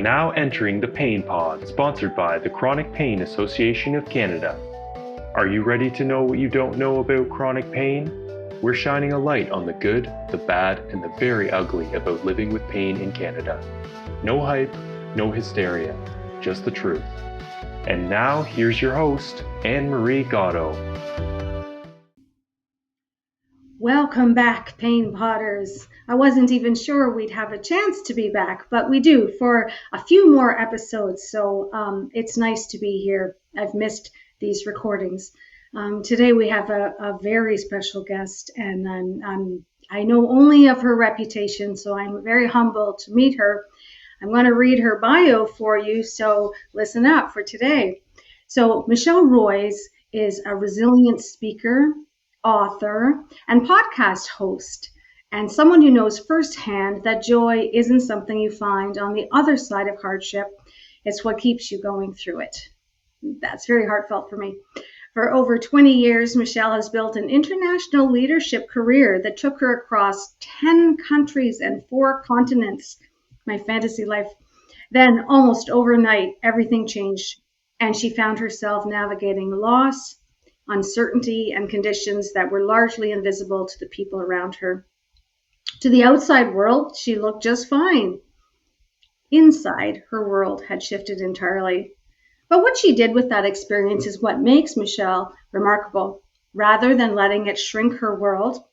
now entering the Pain Pod, sponsored by the Chronic Pain Association of Canada. Are you ready to know what you don't know about chronic pain? We're shining a light on the good, the bad, and the very ugly about living with pain in Canada. No hype, no hysteria, just the truth. And now, here's your host, Anne-Marie Gatto. Welcome back, Pain Potters. I wasn't even sure we'd have a chance to be back, but we do for a few more episodes, so it's nice to be here. I've missed these recordings. Today we have a very special guest, and I know only of her reputation, so I'm very humbled to meet her. I'm going to read her bio for you, so listen up for today. So Michelle Roys is a resilient speaker, author, and podcast host, and someone who knows firsthand that joy isn't something you find on the other side of hardship. It's what keeps you going through it. That's very heartfelt for me. For over 20 years, Michelle has built an international leadership career that took her across 10 countries and 4 continents. My fantasy life. Then, almost overnight, everything changed, and she found herself navigating loss, uncertainty, and conditions that were largely invisible to the people around her. To the outside world, she looked just fine. Inside, her world had shifted entirely. But what she did with that experience is what makes Michelle remarkable. Rather than letting it shrink her world,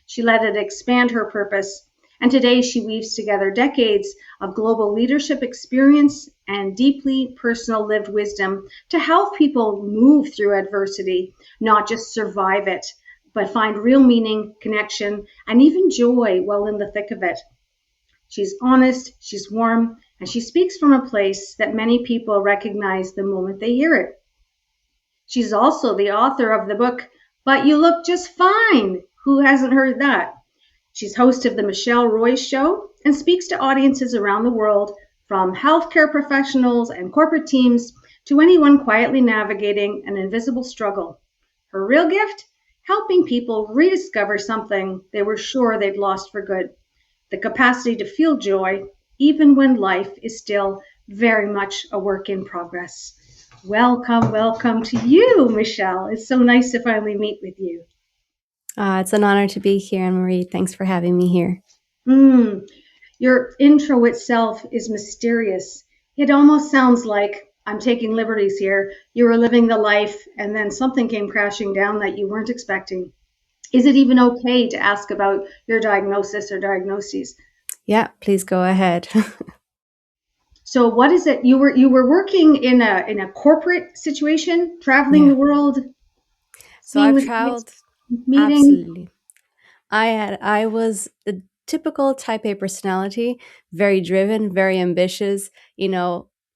she let it expand her purpose. And today she weaves together decades of global leadership experience and deeply personal lived wisdom to help people move through adversity, not just survive it, but find real meaning, connection, and even joy while in the thick of it. She's honest, she's warm, and she speaks from a place that many people recognize the moment they hear it. She's also the author of the book, But You Look Just Fine. Who hasn't heard that? She's host of the Michelle Roys Show and speaks to audiences around the world, from healthcare professionals and corporate teams to anyone quietly navigating an invisible struggle. Her real gift? Helping people rediscover something they were sure they'd lost for good. The capacity to feel joy, even when life is still very much a work in progress. Welcome to you, Michelle. It's so nice to finally meet with you. It's an honor to be here, Anne-Marie. Thanks for having me here. Your intro itself is mysterious. It almost sounds like, I'm taking liberties here, you were living the life and then something came crashing down that you weren't expecting. Is it even okay to ask about your diagnosis or diagnoses? Yeah, please go ahead. So what is it? You were working in a corporate situation, traveling the world? So I've traveled. Meeting? Absolutely. I was the typical type A personality, very driven, very ambitious,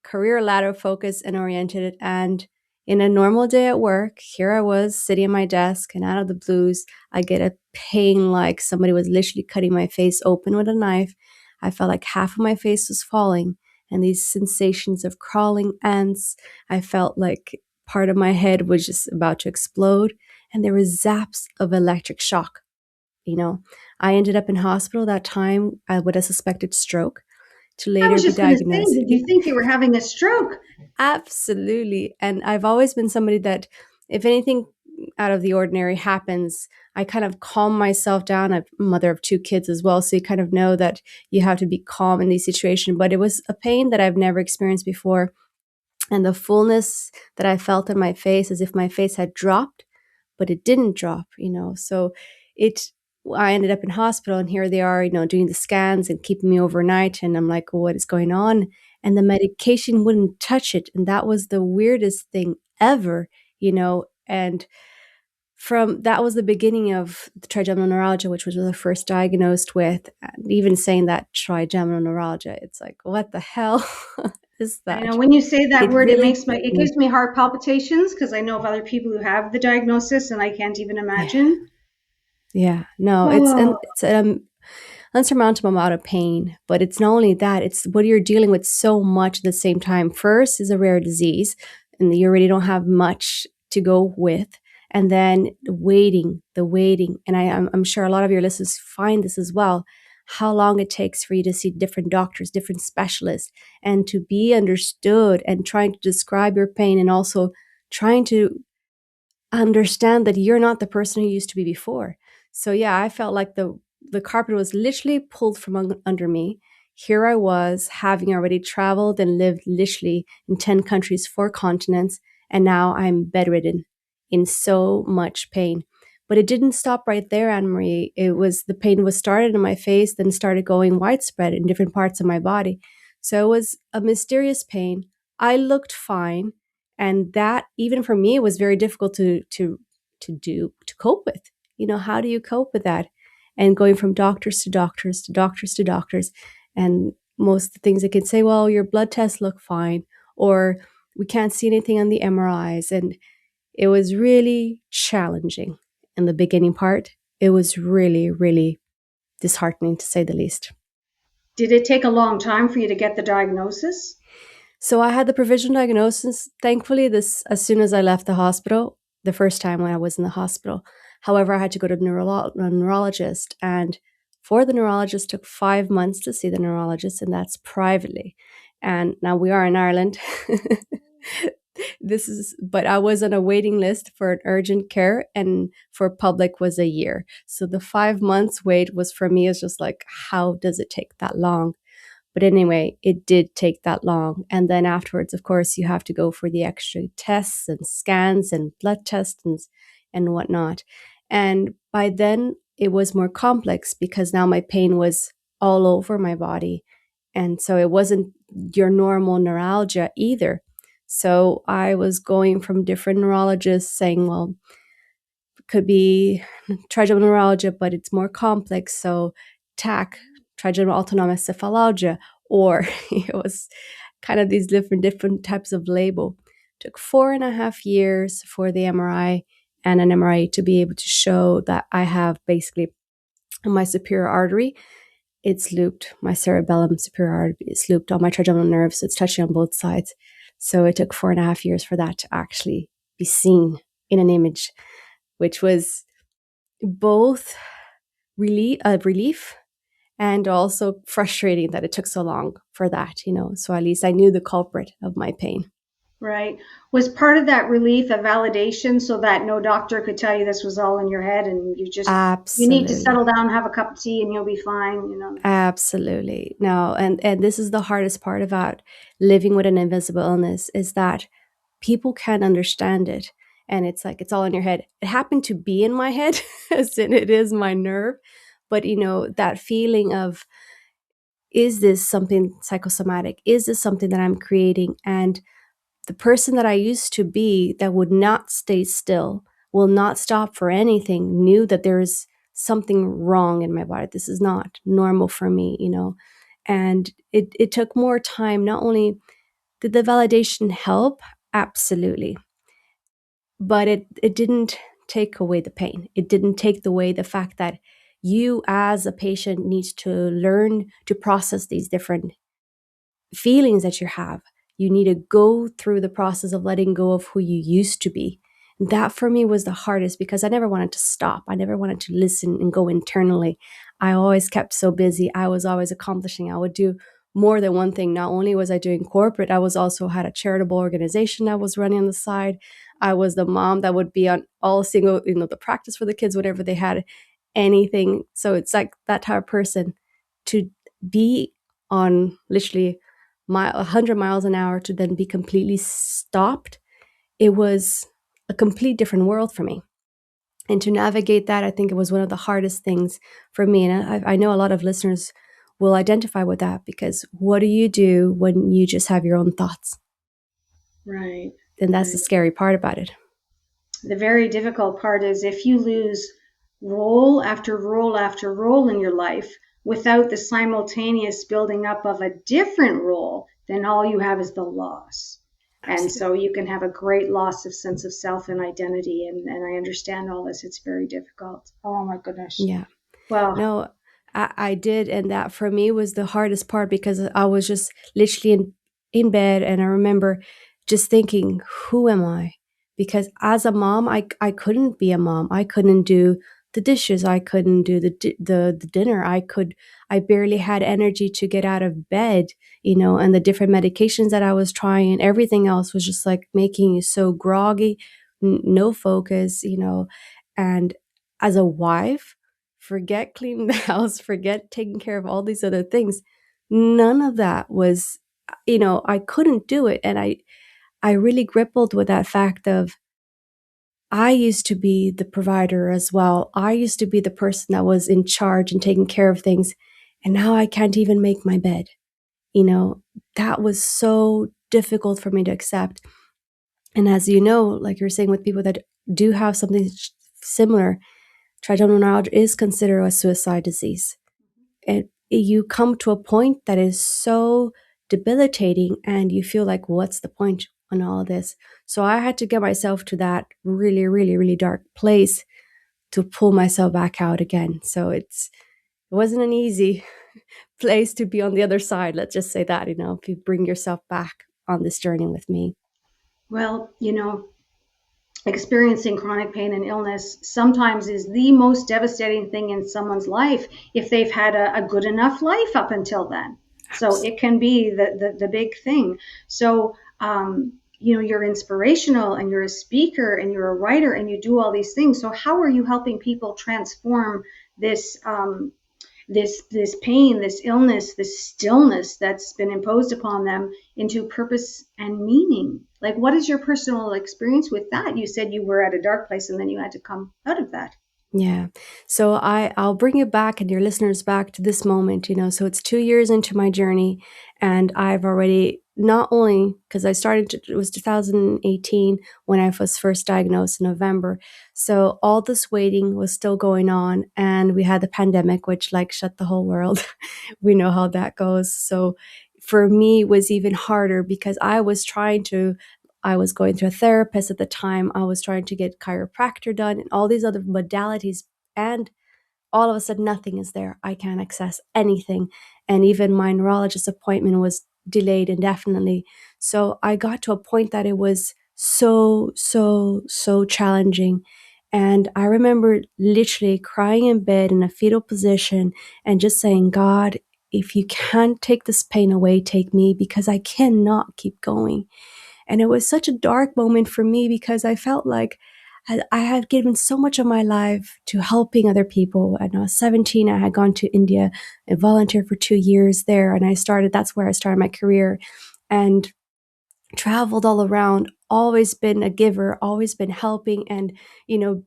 career ladder focused and oriented. And in a normal day at work, here I was sitting at my desk, and out of the blues, I get a pain like somebody was literally cutting my face open with a knife. I felt like half of my face was falling, and these sensations of crawling ants, I felt like part of my head was just about to explode. And there were zaps of electric shock. I ended up in hospital that time with a suspected stroke to later be diagnosed. Did you think you were having a stroke? Absolutely. And I've always been somebody that if anything out of the ordinary happens, I kind of calm myself down. I'm a mother of 2 kids as well. So you kind of know that you have to be calm in these situations. But it was a pain that I've never experienced before. And the fullness that I felt in my face, as if my face had dropped, but it didn't drop, So I ended up in hospital, and here they are, doing the scans and keeping me overnight. And I'm like, well, what is going on? And the medication wouldn't touch it. And that was the weirdest thing ever, and that was the beginning of the trigeminal neuralgia, which was the first diagnosed with. And even saying that trigeminal neuralgia, it's like, what the hell is that? I know when you say that word, it gives me heart palpitations, because I know of other people who have the diagnosis, and I can't even imagine. Yeah, no, it's an unsurmountable amount of pain. But it's not only that; it's what you're dealing with so much at the same time. First is a rare disease, and you already don't have much to go with. And then the waiting. And I'm sure a lot of your listeners find this as well. how long it takes for you to see different doctors, different specialists, and to be understood and trying to describe your pain and also trying to understand that you're not the person who used to be before. So yeah, I felt like the carpet was literally pulled from under me. Here I was, having already traveled and lived literally in 10 countries, 4 continents, and now I'm bedridden in so much pain. But it didn't stop right there, Anne Marie. The pain was started in my face, then started going widespread in different parts of my body. So it was a mysterious pain. I looked fine, and that, even for me, it was very difficult to cope with. How do you cope with that? And going from doctors to doctors to doctors to doctors, and most of the things they can say, well, your blood tests look fine, or we can't see anything on the MRIs. And it was really challenging in the beginning part. It was really, really disheartening, to say the least. Did it take a long time for you to get the diagnosis? So I had the provisional diagnosis, thankfully, this as soon as I left the hospital, the first time when I was in the hospital. However, I had to go to a neurologist, and for the neurologist, took 5 months to see the neurologist, and that's privately. And now we are in Ireland. But I was on a waiting list for an urgent care, and for public was a year. So the 5 months wait was, for me, is just like, how does it take that long? But anyway, it did take that long. And then afterwards, of course, you have to go for the extra tests and scans and blood tests and whatnot. And by then, it was more complex because now my pain was all over my body. And so it wasn't your normal neuralgia either. So I was going from different neurologists saying, well, it could be trigeminal neuralgia, but it's more complex. So TAC, trigeminal autonomic cephalalgia, or it was kind of these different types of label. Took 4.5 years for the MRI and an MRI to be able to show that I have basically my superior artery. It's looped, my cerebellum superior artery is looped on my trigeminal nerve, so it's touching on both sides. So it took 4.5 years for that to actually be seen in an image, which was both relief and also frustrating that it took so long for that, So at least I knew the culprit of my pain. Right. Was part of that relief a validation so that no doctor could tell you this was all in your head and you need to settle down, have a cup of tea, and you'll be fine, Absolutely. No, and this is the hardest part about living with an invisible illness, is that people can't understand it. And it's like, it's all in your head. It happened to be in my head, as in it is my nerve. But, that feeling of, is this something psychosomatic? Is this something that I'm creating? And the person that I used to be, that would not stay still, will not stop for anything, knew that there is something wrong in my body. This is not normal for me, And it took more time. Not only did the validation help, absolutely, but it didn't take away the pain. It didn't take away the fact that you as a patient needs to learn to process these different feelings that you have. You need to go through the process of letting go of who you used to be. And that for me was the hardest, because I never wanted to stop. I never wanted to listen and go internally. I always kept so busy. I was always accomplishing. I would do more than one thing. Not only was I doing corporate, I was also had a charitable organization that was running on the side. I was the mom that would be on all single, the practice for the kids, whenever they had anything. So it's like that type of person to be on literally 100 miles an hour to then be completely stopped. It was a complete different world for me. And to navigate that, I think it was one of the hardest things for me. And I know a lot of listeners will identify with that, because what do you do when you just have your own thoughts? Right. And that's the scary part about it. The very difficult part is if you lose role after role after role in your life without the simultaneous building up of a different role, then all you have is the loss. Absolutely. And so you can have a great loss of sense of self and identity. And I understand all this. It's very difficult. Oh my goodness. Yeah. Well, no, I did. And that for me was the hardest part, because I was just literally in bed. And I remember just thinking, who am I? Because as a mom, I couldn't be a mom. I couldn't do the dishes. I couldn't do the dinner. I barely had energy to get out of bed, and the different medications that I was trying, everything else was just like making you so groggy, no focus, and as a wife, forget cleaning the house, forget taking care of all these other things. None of that was, I couldn't do it. And I really grappled with that fact of I used to be the provider as well. I used to be the person that was in charge and taking care of things. And now I can't even make my bed. That was so difficult for me to accept. And as you know, like you're saying, with people that do have something similar, trigeminal neuralgia is considered a suicide disease. And you come to a point that is so debilitating and you feel like, what's the point on all of this? So I had to get myself to that really, really, really dark place to pull myself back out again. So it wasn't an easy place to be on the other side. Let's just say that, if you bring yourself back on this journey with me. Well, experiencing chronic pain and illness sometimes is the most devastating thing in someone's life if they've had a good enough life up until then. So it can be the big thing. So, you're inspirational and you're a speaker and you're a writer and you do all these things. So how are you helping people transform this this pain, this illness, this stillness that's been imposed upon them into purpose and meaning? Like, what is your personal experience with that? You said you were at a dark place and then you had to come out of that. Yeah. So I'll bring you back and your listeners back to this moment, so it's 2 years into my journey, and I've already, not only because it was 2018 when I was first diagnosed in November. So all this waiting was still going on, and we had the pandemic, which like shut the whole world. We know how that goes. So for me, it was even harder because I was going through a therapist at the time. I was trying to get chiropractor done and all these other modalities. And all of a sudden, nothing is there. I can't access anything. And even my neurologist appointment was delayed indefinitely. So I got to a point that it was so, so, so challenging. And I remember literally crying in bed in a fetal position and just saying, God, if you can't take this pain away, take me, because I cannot keep going. And it was such a dark moment for me because I felt like I had given so much of my life to helping other people. And I was 17, I had gone to India and volunteered for 2 years there. And that's where I started my career and traveled all around, always been a giver, always been helping and,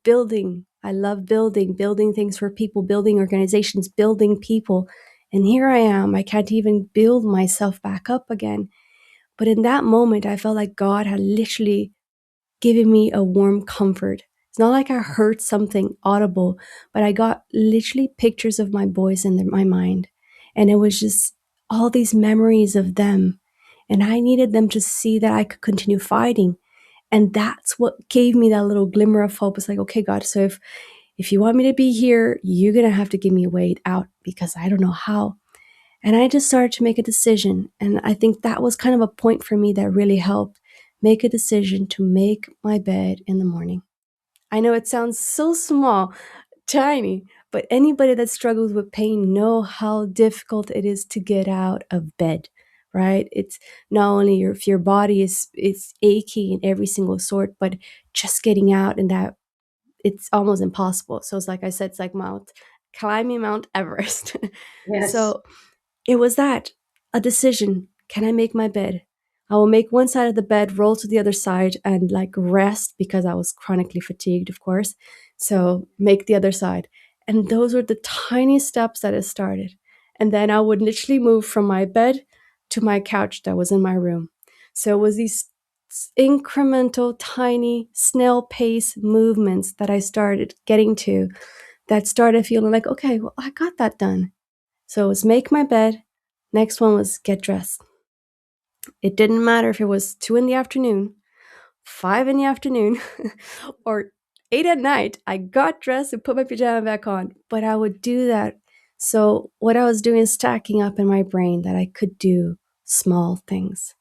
building. I love building things for people, building organizations, building people. And here I am, I can't even build myself back up again. But in that moment, I felt like God had literally given me a warm comfort. It's not like I heard something audible, but I got literally pictures of my boys in my mind. And it was just all these memories of them. And I needed them to see that I could continue fighting. And that's what gave me that little glimmer of hope. It's like, okay, God, so if you want me to be here, you're going to have to give me a way out because I don't know how. And I just started to make a decision. And I think that was kind of a point for me that really helped make a decision to make my bed in the morning. I know it sounds so small, tiny, but anybody that struggles with pain know how difficult it is to get out of bed, right? It's not only if your body is achy in every single sort, but just getting out and that it's almost impossible. So it's like I said, it's like climbing Mount Everest. Yes. So it was a decision. Can I make my bed? I will make one side of the bed, roll to the other side, and like rest because I was chronically fatigued, of course. So make the other side. And those were the tiny steps that it started. And then I would literally move from my bed to my couch that was in my room. So it was these incremental, tiny, snail pace movements that I started getting to that started feeling like, okay, well, I got that done. So it was make my bed. Next one was get dressed. It didn't matter if it was 2 in the afternoon, 5 in the afternoon, or 8 at night. I got dressed and put my pajama back on, but I would do that. So what I was doing is stacking up in my brain that I could do small things.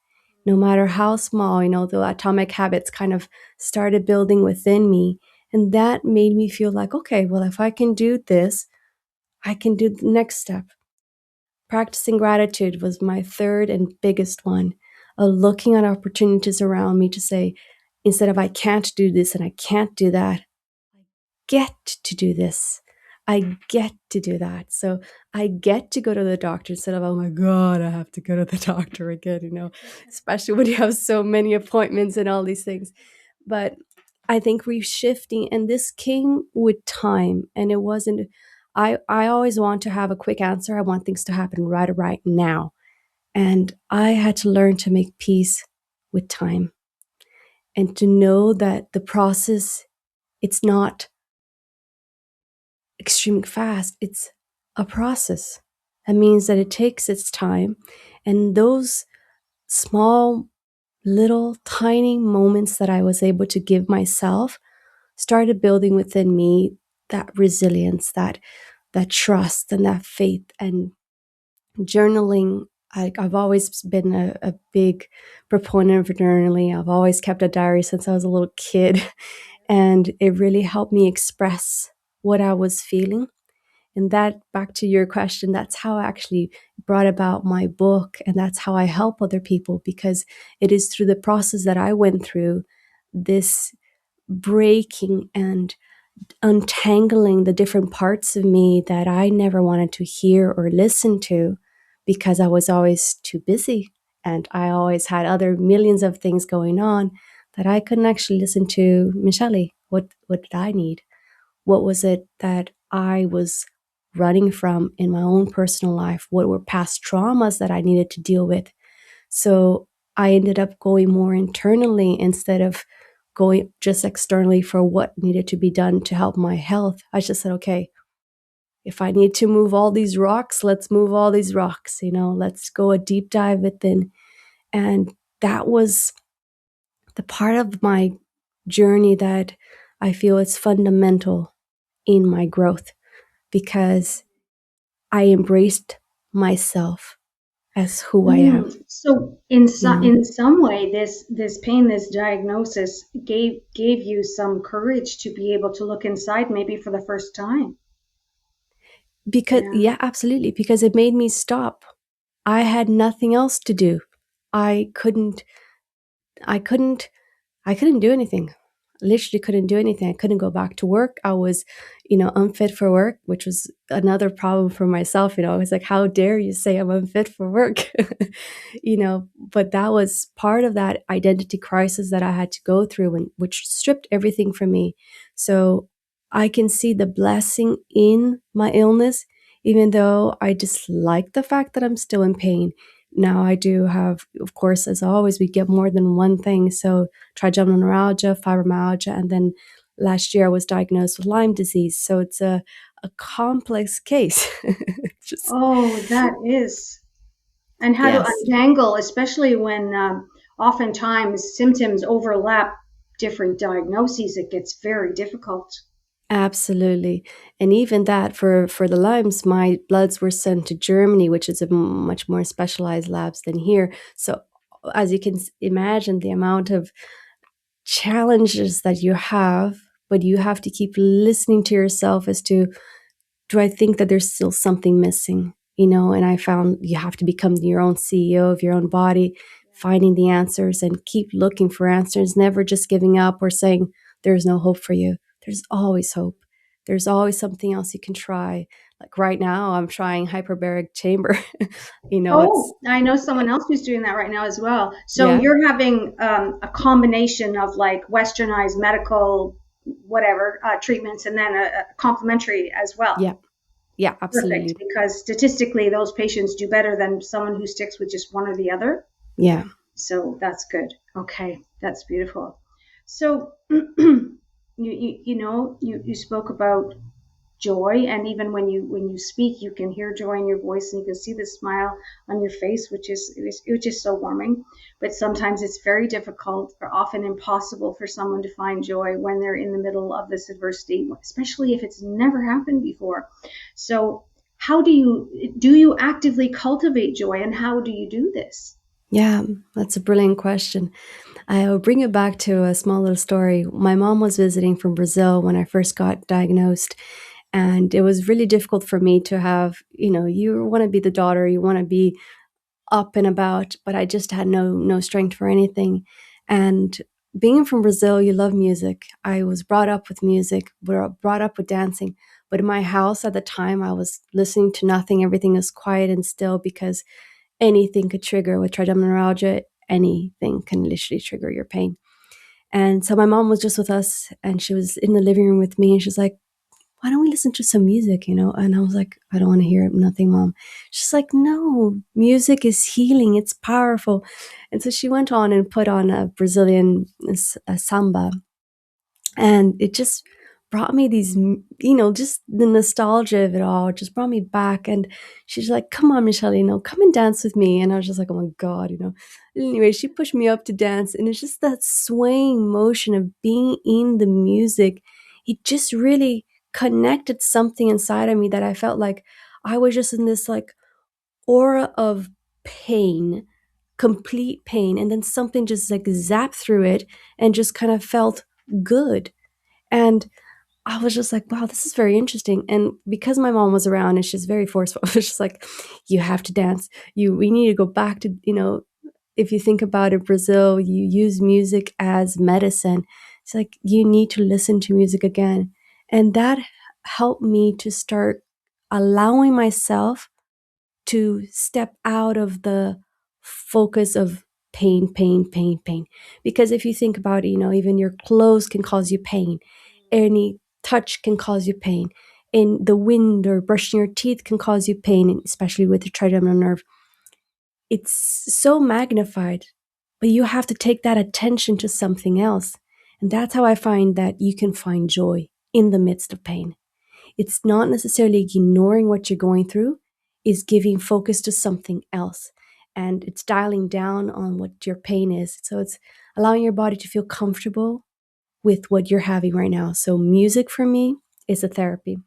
No matter how small, the atomic habits kind of started building within me. And that made me feel like, okay, well, if I can do this, I can do the next step. Practicing gratitude was my third and biggest one, looking at opportunities around me to say, instead of I can't do this and I can't do that, I get to do this. I get to do that. So I get to go to the doctor instead of, oh my God, I have to go to the doctor again, especially when you have so many appointments and all these things. But I think we're shifting, and this came with time, and it wasn't. I always want to have a quick answer. I want things to happen right now. And I had to learn to make peace with time and to know that the process, it's not extremely fast. It's a process. That means that it takes its time. And those small, little, tiny moments that I was able to give myself started building within me that resilience, that trust and that faith. And journaling, I've always been a big proponent of journaling. I've always kept a diary since I was a little kid. And it really helped me express what I was feeling. And that, back to your question, that's how I actually brought about my book. And that's how I help other people, because it is through the process that I went through, this breaking and untangling the different parts of me that I never wanted to hear or listen to, because I was always too busy and I always had other millions of things going on, that I couldn't actually listen to Michelle. What did I need? What was it that I was running from in my own personal life? What were past traumas that I needed to deal with? So I ended up going more internally instead of going just externally for what needed to be done to help my health. I just said, okay, if I need to move all these rocks, let's move all these rocks, let's go a deep dive within. And that was the part of my journey that I feel is fundamental in my growth, because I embraced myself as who I am. So in some way, this pain, this diagnosis gave you some courage to be able to look inside, maybe for the first time. Because yeah, absolutely. Because it made me stop. I had nothing else to do. I couldn't do anything. Literally couldn't do anything. I couldn't go back to work. I was, unfit for work, which was another problem for myself. I was like, how dare you say I'm unfit for work? But that was part of that identity crisis that I had to go through, which stripped everything from me. So I can see the blessing in my illness, even though I dislike the fact that I'm still in pain. Now I do have, of course, as always, we get more than one thing. So trigeminal neuralgia, fibromyalgia, and then last year I was diagnosed with Lyme disease. So it's a complex case. That is. And how to untangle, especially when oftentimes symptoms overlap different diagnoses, it gets very difficult. Absolutely. And even that, for the Lyme's, my bloods were sent to Germany, which is a much more specialized labs than here. So as you can imagine, the amount of challenges that you have, but you have to keep listening to yourself as to, do I think that there's still something missing? And I found you have to become your own CEO of your own body, finding the answers and keep looking for answers, never just giving up or saying there's no hope for you. There's always hope. There's always something else you can try. Like right now, I'm trying hyperbaric chamber. I know someone else who's doing that right now as well. So you're having a combination of like westernized medical, whatever, treatments, and then a complementary as well. Yeah, absolutely. Perfect, because statistically, those patients do better than someone who sticks with just one or the other. Yeah. So that's good. Okay, that's beautiful. So you spoke about joy, and even when you speak, you can hear joy in your voice, and you can see the smile on your face, which is so warming. But sometimes it's very difficult, or often impossible, for someone to find joy when they're in the middle of this adversity, especially if it's never happened before. So how do you actively cultivate joy, and how do you do this? Yeah, that's a brilliant question. I'll bring it back to a small little story. My mom was visiting from Brazil when I first got diagnosed, and it was really difficult for me to have, you want to be the daughter, you want to be up and about, but I just had no strength for anything. And being from Brazil, you love music. I was brought up with music, brought up with dancing. But in my house at the time, I was listening to nothing. Everything was quiet and still because anything could trigger with trigeminal neuralgia. Anything can literally trigger your pain. And so my mom was just with us and she was in the living room with me and she's like, why don't we listen to some music, And I was like, I don't want to hear nothing, Mom. She's like, no, music is healing. It's powerful. And so she went on and put on a Brazilian a samba. And it just brought me these, just the nostalgia of it all just brought me back. And she's like, come on, Michelle, come and dance with me. And I was just like, oh my God. Anyway, she pushed me up to dance. And it's just that swaying motion of being in the music. It just really connected something inside of me that I felt like I was just in this like aura of pain, complete pain. And then something just like zapped through it and just kind of felt good. And I was just like, wow, this is very interesting. And because my mom was around and she's very forceful, I was just like, you have to dance. We need to go back to, if you think about it, Brazil, you use music as medicine. It's like you need to listen to music again. And that helped me to start allowing myself to step out of the focus of pain, pain, pain, pain. Because if you think about it, even your clothes can cause you pain. Any touch can cause you pain. In the wind or brushing your teeth can cause you pain, especially with the trigeminal nerve. It's so magnified, but you have to take that attention to something else. And that's how I find that you can find joy in the midst of pain. It's not necessarily ignoring what you're going through, is giving focus to something else. And it's dialing down on what your pain is. So it's allowing your body to feel comfortable with what you're having right now. So music for me is a therapy.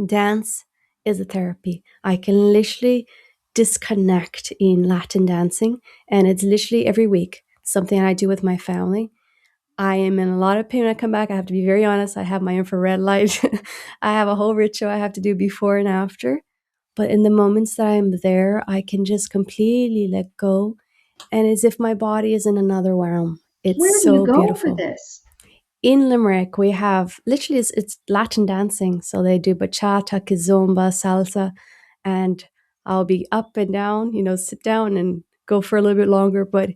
Dance is a therapy. I can literally disconnect in Latin dancing, and it's literally every week, something I do with my family. I am in a lot of pain when I come back. I have to be very honest. I have my infrared light. I have a whole ritual I have to do before and after. But in the moments that I'm there, I can just completely let go. And as if my body is in another realm. It's Where do you so go for beautiful. this? In Limerick, we have literally it's Latin dancing. So they do bachata, kizomba, salsa, and I'll be up and down, sit down and go for a little bit longer. But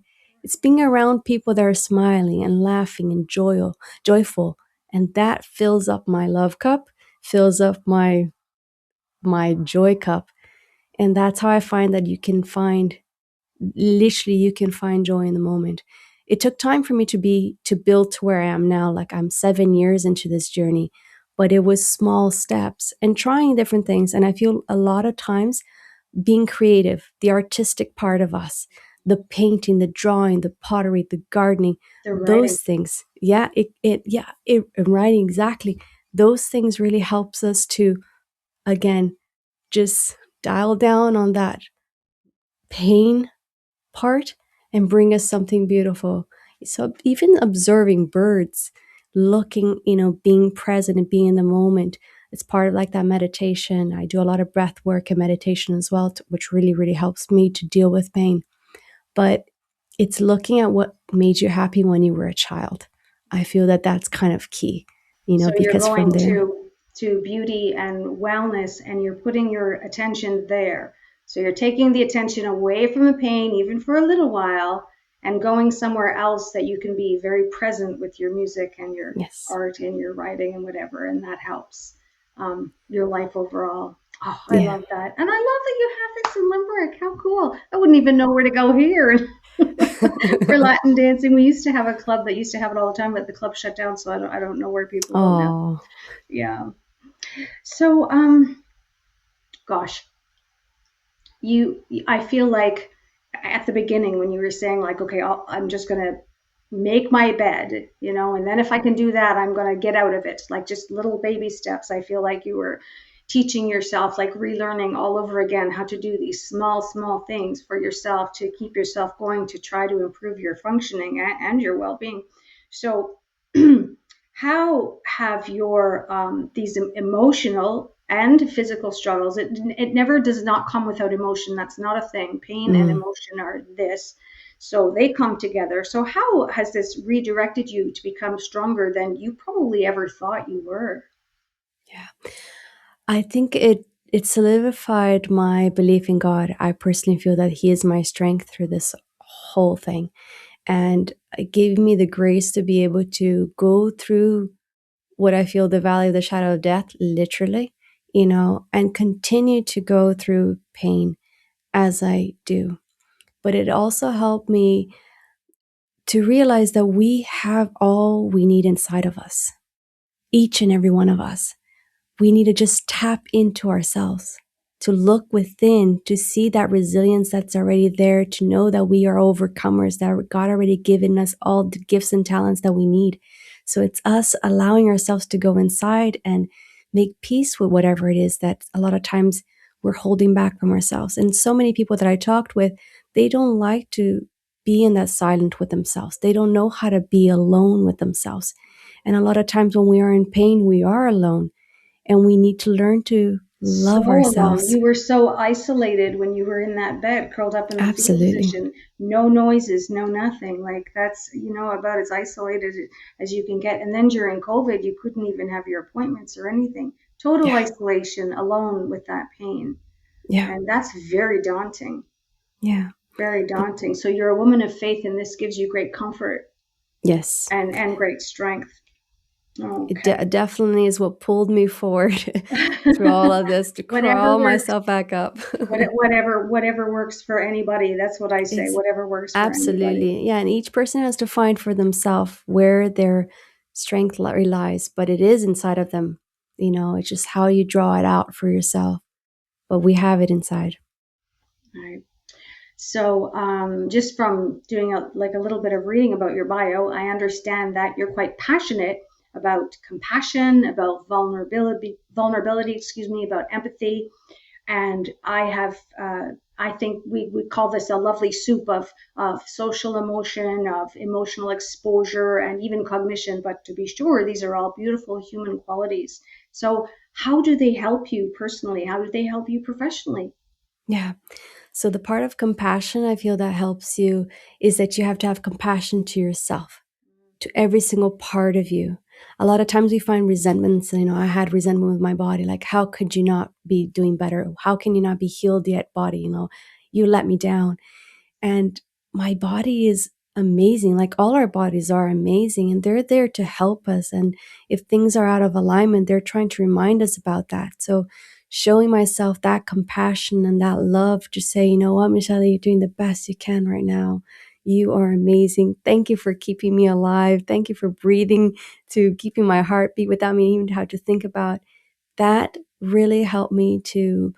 it's being around people that are smiling and laughing and joyful. And that fills up my love cup, fills up my joy cup. And that's how I find that you can find joy in the moment. It took time for me to build to where I am now. Like I'm 7 years into this journey, but it was small steps and trying different things. And I feel a lot of times being creative, the artistic part of us, the painting, the drawing, the pottery, the gardening, The writing. those things. Yeah, writing exactly. Those things really helps us to again just dial down on that pain part and bring us something beautiful. So even observing birds, looking, being present and being in the moment, it's part of like that meditation. I do a lot of breath work and meditation as well, which really, really helps me to deal with pain. But it's looking at what made you happy when you were a child. I feel that that's kind of key, So you're because from going there, to beauty and wellness and you're putting your attention there. So you're taking the attention away from the pain, even for a little while, and going somewhere else that you can be very present with your music and your yes, art and your writing and whatever, and that helps your life overall. Oh, I yeah. love that. And I love that you have this in Limerick. How cool. I wouldn't even know where to go here for Latin dancing. We used to have a club that used to have it all the time, but the club shut down, so I don't know where people go now. Oh, Yeah. So, gosh, I feel like at the beginning when you were saying like, okay, I'm just gonna make my bed, and then if I can do that, I'm gonna get out of it, like just little baby steps. I feel like you were teaching yourself, like relearning all over again how to do these small things for yourself to keep yourself going, to try to improve your functioning and your well-being. So how have your these emotional and physical struggles, it never does not come without emotion. That's not a thing. Pain and Mm. emotion are this, so they come together. So how has this redirected you to become stronger than you probably ever thought you were? Yeah. I think it solidified my belief in God. I personally feel that He is my strength through this whole thing. And it gave me the grace to be able to go through what I feel the valley of the shadow of death, literally, and continue to go through pain as I do. But it also helped me to realize that we have all we need inside of us, each and every one of us. We need to just tap into ourselves, to look within, to see that resilience that's already there, to know that we are overcomers, that God already given us all the gifts and talents that we need. So it's us allowing ourselves to go inside and make peace with whatever it is that a lot of times we're holding back from ourselves. And so many people that I talked with, they don't like to be in that silent with themselves. They don't know how to be alone with themselves. And a lot of times when we are in pain, we are alone, and we need to learn to So love alone. ourselves. You were so isolated when you were in that bed, curled up in the fetal Absolutely. position. No noises, no nothing. Like that's, about as isolated as you can get. And then during COVID, you couldn't even have your appointments or anything. Total Yeah. isolation, alone with that pain. Yeah. And that's very daunting, Yeah. very But daunting. So you're a woman of faith, and this gives you great comfort yes, and great strength. it Okay. definitely is what pulled me forward through all of this to Whatever crawl works. myself back up. Whatever works for anybody. That's what I say. Ex- Whatever works for anybody. Absolutely. Yeah. And each person has to find for themselves where their strength relies, but it is inside of them. It's just how you draw it out for yourself. But we have it inside. All right. So, just from doing a little bit of reading about your bio, I understand that you're quite passionate about compassion, about vulnerability, excuse me, about empathy, and I think we would call this a lovely soup of social emotion, of emotional exposure, and even cognition. But to be sure, these are all beautiful human qualities. So, how do they help you personally? How do they help you professionally? Yeah. So the part of compassion I feel that helps you is that you have to have compassion to yourself, to every single part of you. A lot of times we find resentments. I had resentment with my body. Like, how could you not be doing better? How can you not be healed yet, body? You let me down. And my body is amazing. Like, all our bodies are amazing, and they're there to help us. And if things are out of alignment, they're trying to remind us about that. So showing myself that compassion and that love to say, you know what, Michelle, you're doing the best you can right now. You are amazing. Thank you for keeping me alive. Thank you for breathing, to keeping my heartbeat without me even have to think about. That really helped me to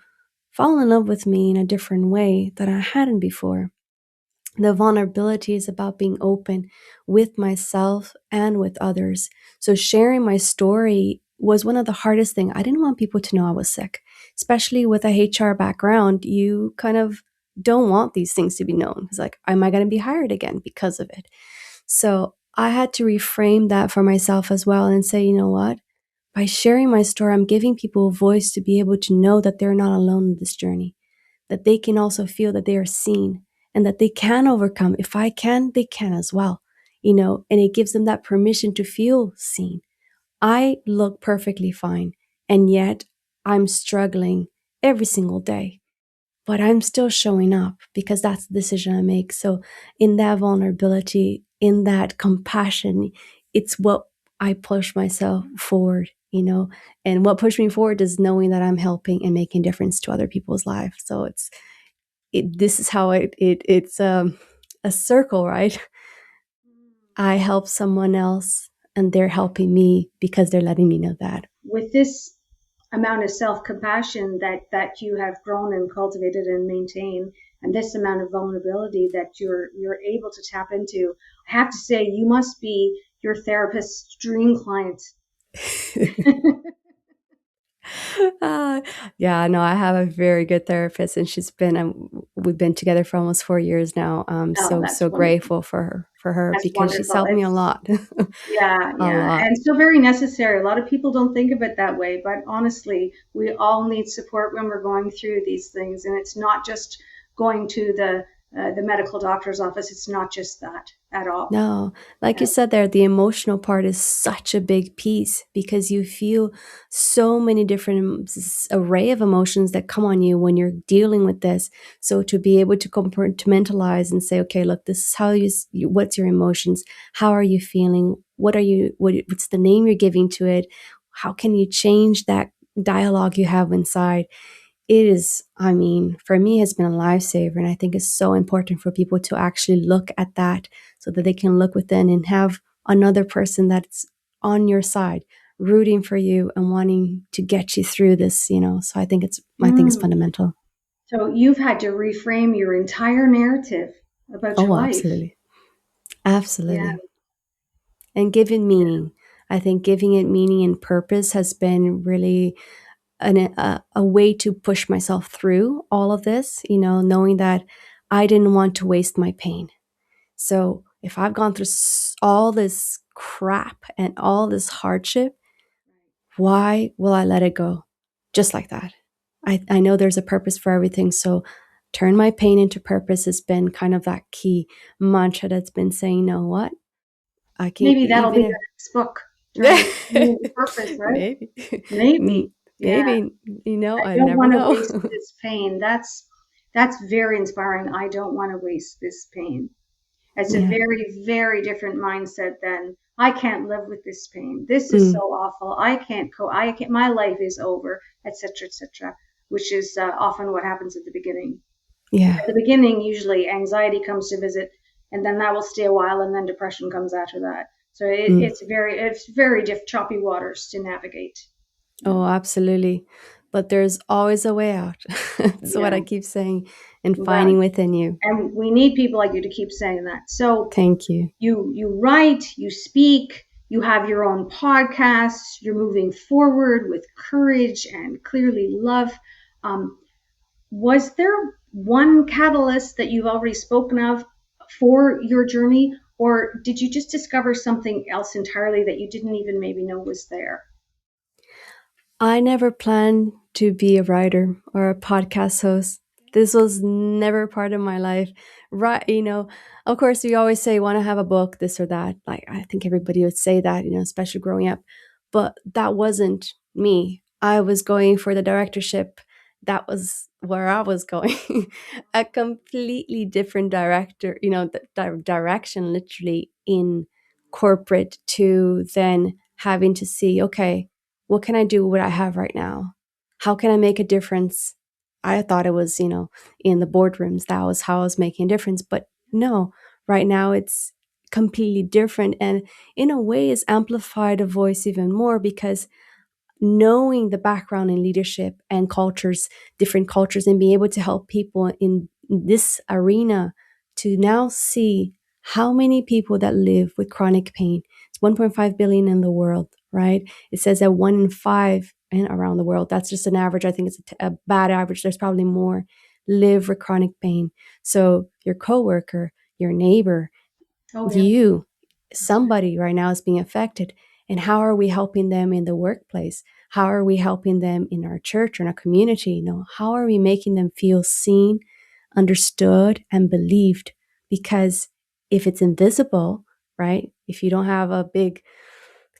fall in love with me in a different way that I hadn't before. The vulnerability is about being open with myself and with others. So sharing my story was one of the hardest things. I didn't want people to know I was sick, especially with a HR background. You kind of don't want these things to be known. It's like, am I going to be hired again because of it? So I had to reframe that for myself as well and say, you know what? By sharing my story, I'm giving people a voice to be able to know that they're not alone in this journey, that they can also feel that they are seen and that they can overcome. If I can, they can as well, and it gives them that permission to feel seen. I look perfectly fine, and yet I'm struggling every single day, but I'm still showing up because that's the decision I make. So in that vulnerability, in that compassion, it's what I push myself forward, and what pushed me forward is knowing that I'm helping and making difference to other people's lives. So this is how it's a circle, right? I help someone else and they're helping me because they're letting me know that. With this amount of self-compassion that you have grown and cultivated and maintained, and this amount of vulnerability that you're able to tap into, I have to say you must be your therapist's dream client. Uh, yeah, no, I have a very good therapist, and we've been together for almost 4 years now. I'm Oh, so that's wonderful. grateful for her That's because she's wonderful. helped me a lot, Yeah, a yeah. lot. And so very necessary. A lot of people don't think of it that way, but honestly, we all need support when we're going through these things. And it's not just going to the medical doctor's office. It's not just that at all. No, like Yeah. you said there, the emotional part is such a big piece because you feel so many different array of emotions that come on you when you're dealing with this. So to be able to compartmentalize and say, okay, look, this is how what's your emotions? How are you feeling? What's the name you're giving to it? How can you change that dialogue you have inside? It is, I mean, for me, has been a lifesaver. And I think it's so important for people to actually look at that so that they can look within and have another person that's on your side, rooting for you and wanting to get you through this. So I think it's Mm. fundamental. So you've had to reframe your entire narrative about your Oh, life. absolutely. Yeah. Absolutely. And giving meaning. I think giving it meaning and purpose has been really a way to push myself through all of this, knowing that I didn't want to waste my pain. So if I've gone through all this crap and all this hardship, why will I let it go just like that? I know there's a purpose for everything. So turn my pain into purpose has been kind of that key mantra that's been saying, you know what? I can Maybe that'll be even the next book. Turn if your pain into purpose, right? maybe, Maybe. Yeah. maybe, I I don't never want to know. waste this pain. That's very inspiring. I don't want to waste this pain. It's a Yeah. very, very different mindset than I can't live with this pain. This is so Mm, awful. I can't, my life is over, etc., etc., which is often what happens at the beginning. yeah. At the beginning, usually anxiety comes to visit, and then that will stay a while, and then depression comes after that. So Mm. it's very choppy waters to navigate. Oh, absolutely. But there's always a way out. That's what I Yeah. keep saying and Well, finding within you. and we need people like you to keep saying that. So Thank you. you write, you speak, you have your own podcasts, you're moving forward with courage and clearly love. Um, was there one catalyst that you've already spoken of for your journey, or did you just discover something else entirely that you didn't even maybe know was there? I never planned to be a writer or a podcast host. This was never part of my life. Right, of course, we always say want to have a book, this or that. Like I think everybody would say that, especially growing up. But that wasn't me. I was going for the directorship. That was where I was going. A completely different direction, literally in corporate to then having to see, okay, what can I do with what I have right now? How can I make a difference? I thought it was, in the boardrooms, that was how I was making a difference. But no, right now it's completely different. And in a way, it's amplified a voice even more because knowing the background in leadership and cultures, different cultures, and being able to help people in this arena to now see how many people that live with chronic pain. It's 1.5 billion in the world, right? It says that 1 in 5 and around the world, that's just an average. I think it's a bad average. There's probably more live with chronic pain. So your coworker, your neighbor, Oh yeah, you, that's right. somebody right now is being affected. And how are we helping them in the workplace? How are we helping them in our church or in our community? How are we making them feel seen, understood, and believed? Because if it's invisible, right? If you don't have a big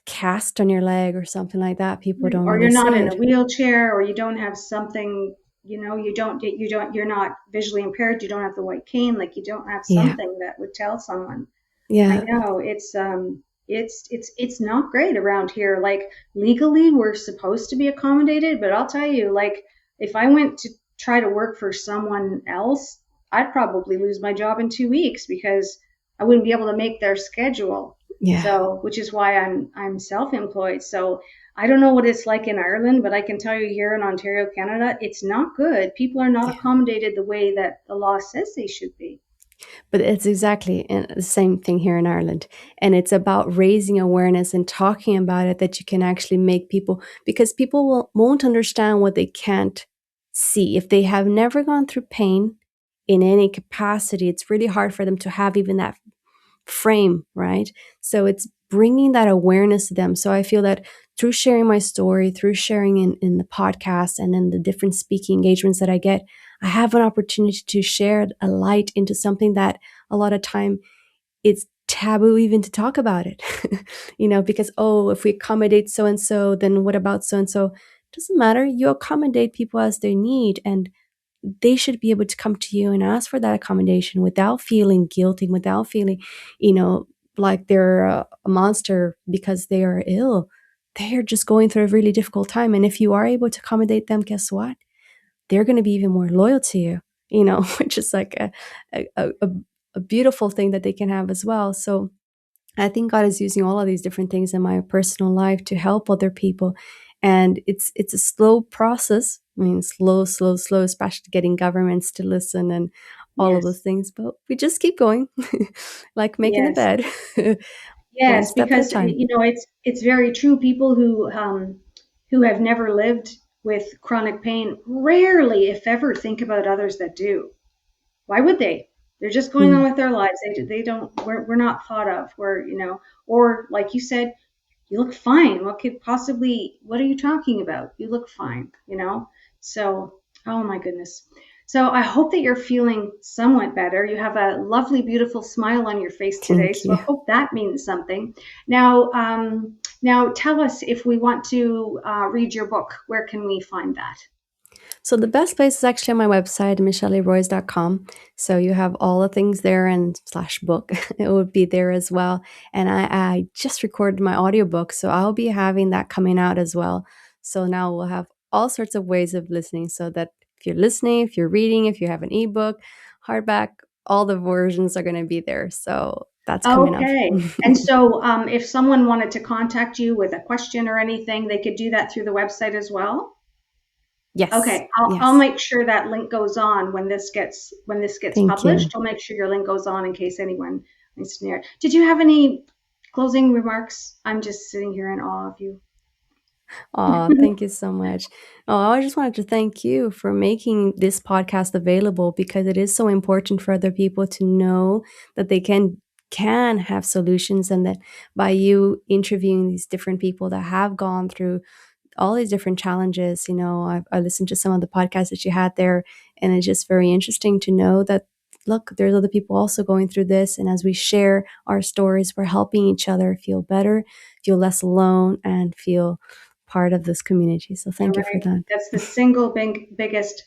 cast on your leg or something like that, people Right. don't Or really you're not see in a it. wheelchair, or you don't have something, you're not visually impaired, you don't have the white cane, like you don't have Yeah. something that would tell someone. I Yeah. know it's not great around here. Like legally, we're supposed to be accommodated, but I'll tell you, like if I went to try to work for someone else, I'd probably lose my job in 2 weeks because I wouldn't be able to make their schedule. Yeah. So, which is why I'm self-employed. So I don't know what it's like in Ireland, but I can tell you here in Ontario, Canada, it's not good. People are not Yeah. accommodated the way that the law says they should be. But it's exactly the same thing here in Ireland. And it's about raising awareness and talking about it, that you can actually make people, because people won't understand what they can't see. If they have never gone through pain in any capacity, it's really hard for them to have even that frame, right? So it's bringing that awareness to them. So I feel that through sharing my story, through sharing in the podcast and in the different speaking engagements that I get, I have an opportunity to share a light into something that a lot of time it's taboo even to talk about it. Because, oh, if we accommodate so and so, then what about so and so? Doesn't matter. You accommodate people as they need, and they should be able to come to you and ask for that accommodation without feeling guilty, without feeling, like they're a monster because they are ill. They are just going through a really difficult time. And if you are able to accommodate them, guess what? They're going to be even more loyal to you, which is like a beautiful thing that they can have as well. So I think God is using all of these different things in my personal life to help other people. And it's a slow process. I mean, slow, especially getting governments to listen and all of those Yes. things. But we just keep going, like making the Yes. bed, one Yes, step at a because time. it's very true. People who have never lived with chronic pain rarely, if ever, think about others that do. Why would they? They're just going on Mm, with their lives. They don't. We're not thought of. Or like you said, you look fine. What are you talking about? You look fine. So, oh my goodness. So I hope that you're feeling somewhat better. You have a lovely, beautiful smile on your face today. thank So I you. hope that means something. Now tell us, if we want to read your book, where can we find that? So the best place is actually on my website, michelleleroy's.com. So you have all the things there, and /book. It would be there as well. And I just recorded my audiobook, so I'll be having that coming out as well. So now we'll have all sorts of ways of listening, so that if you're listening, if you're reading, if you have an ebook, hardback, all the versions are going to be there. So that's coming up. Okay. And so if someone wanted to contact you with a question or anything, they could do that through the website as well? Yes. Okay, I'll Yes. make sure that link goes on when this gets Thank you. published. I'll make sure your link goes on in case anyone needs to hear. Did you have any closing remarks? I'm just sitting here in awe of you. Oh, thank you so much. Oh, I just wanted to thank you for making this podcast available, because it is so important for other people to know that they can have solutions, and that by you interviewing these different people that have gone through all these different challenges. I listened to some of the podcasts that you had there, and it's just very interesting to know that, look, there's other people also going through this. And as we share our stories, we're helping each other feel better, feel less alone, and feel part of this community. So All thank you for right. that. That's the single biggest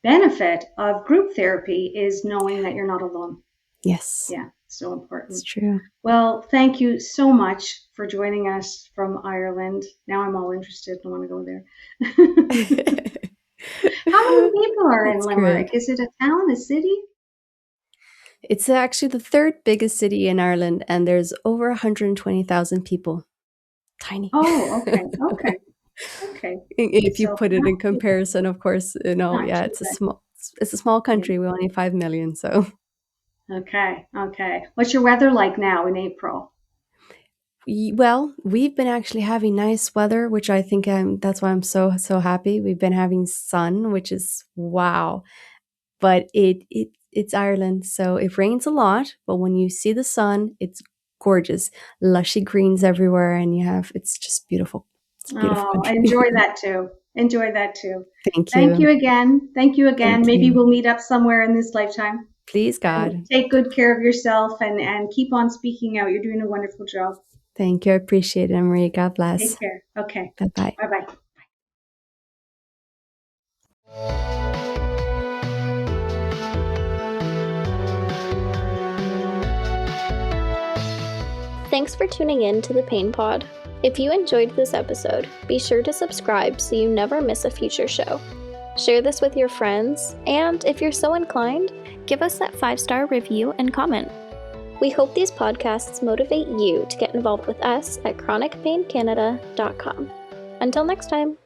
benefit of group therapy, is knowing that you're not alone. Yes, Yeah, so it's important. true. Well, thank you so much for joining us from Ireland. Now I'm all interested and want to go there. How many people are in That's Limerick? great. Is it a town, a city? It's actually the third biggest city in Ireland, and there's over 120,000 people. Tiny. Oh, okay, okay, okay. If you So put it not in too bad, comparison, of course, not yeah, too it's a small bad. country. We're only 5 million, so Yeah. Okay, okay. What's your weather like now in April? well, we've been actually having nice weather, which I think that's why I'm so happy. We've been having sun, which is wow. But it's Ireland, so it rains a lot, but when you see the sun, it's gorgeous, lushy greens everywhere, and it's just beautiful. It's a beautiful Oh, country. enjoy that too. Enjoy that too. Thank Thank you. you again. Thank you again. Thank Maybe you. we'll meet up somewhere in this lifetime. Please, And God. take good care of yourself, and keep on speaking out. You're doing a wonderful job. Thank you. I appreciate it, Marie. God bless. Take care. Okay. Bye bye. Bye bye. Thanks for tuning in to the Pain Pod. If you enjoyed this episode, be sure to subscribe so you never miss a future show. Share this with your friends, and if you're so inclined, give us that 5-star review and comment. We hope these podcasts motivate you to get involved with us at chronicpaincanada.com. Until next time.